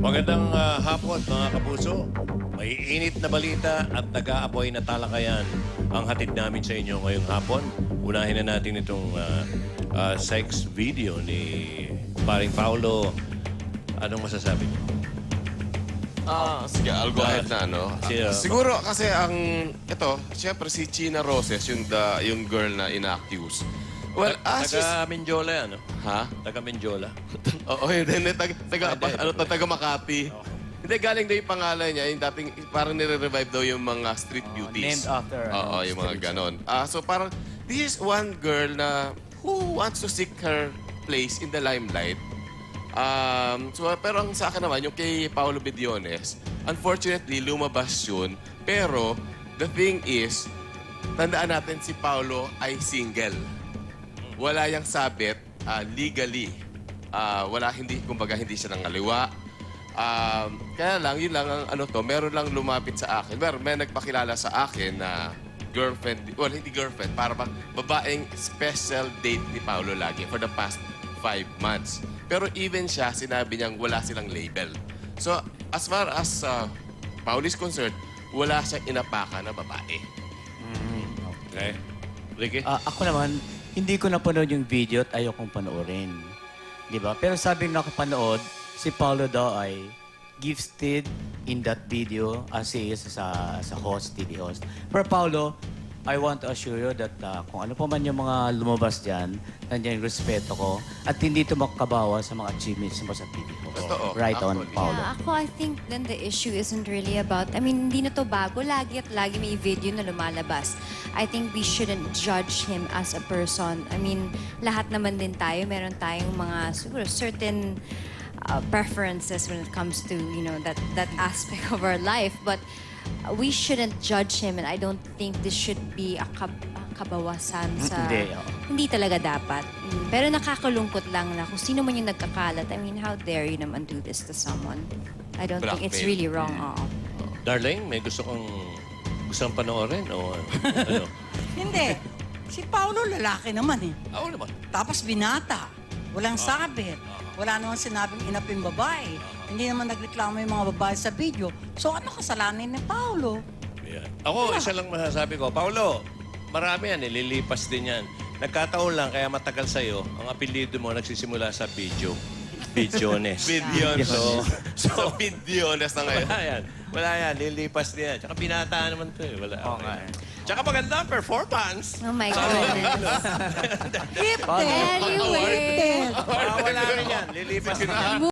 Magandang hapon mga kapuso. May init na balita at nag-aapoy na talakayan ang hatid namin sa inyo ngayong hapon. Unahin na natin itong sex video ni paring Paolo. Anong masasabi niyo? Sige, I'll go ahead na, no? Siguro kasi siyempre si China Roses, yung girl na ina-accuse. Well, Taga Menjola yan, no? Ha? Taga Menjola. Oo, yun. Taga Makati. Hindi, galing daw yung pangalan niya, yung dating parang nire-revive daw yung mga street beauties. Named after, Oo, yung mga ganon. So parang, this is one girl na who wants to seek her place in the limelight. Pero ang sa akin naman, yung kay Paolo Bediones, unfortunately, lumabas yun. Pero, the thing is, tandaan natin si Paolo ay single. Wala yang sabit legally. Kumbaga, hindi siya nangaliwa. Kaya lang, yun lang ang meron lang lumapit sa akin. May nagpakilala sa akin na girlfriend, hindi girlfriend, para bang babaeng special date ni Paolo lagi for the past 5 months. Pero even siya, sinabi niyang wala silang label. So, as far as Paolo is concerned, wala siyang inapaka na babae. Okay. Ricky? Ako naman, hindi ko napanood yung video at ayokong panoorin. Di ba? Pero sabi ng nakapanood, si Paolo daw ay gifted in that video as he is as a host, TV host. Pero Paolo, I want to assure you that kung ano pa man yung mga lumabas dyan, nandiyan yung respeto ko at hindi ito makabawa sa mga achievements mo sa TV host. Totoo. Right on, Actually. Paolo. Yeah, ako, I think then the issue isn't really about, hindi na to bago. Lagi at lagi may video na lumalabas. I think we shouldn't judge him as a person. Lahat naman din tayo, meron tayong mga siguro certain preferences when it comes to, that aspect of our life. But we shouldn't judge him, and I don't think this should be a kabawasan sa... Hindi talaga dapat. Pero nakakalungkot lang na kung sino man yung nagkakalat. How dare you naman do this to someone? I don't think it's really wrong. Darling, may gustong panoorin o ano? Hindi. Si Paolo lalaki naman eh. Ako naman. Tapos binata. Walang sabit. Wala naman sinabing inaping babae. Hindi naman nagreklamo yung mga babae sa video. So ano kasalanan ni Paolo? Yeah. Ako, isa lang masasabi ko. Paulo, marami yan, lilipas din yan. Nagkataon lang, kaya matagal sa'yo, ang apelido mo nagsisimula sa video. Videones. Videones. So, Videones na ngayon. Wala yan, lilipas din yan. Tsaka binata naman to eh. Wala. Okay. Tsaka maganda ang performance. Oh my goodness. Gifted! Anyway. Wala rin yan, lilipas din yan.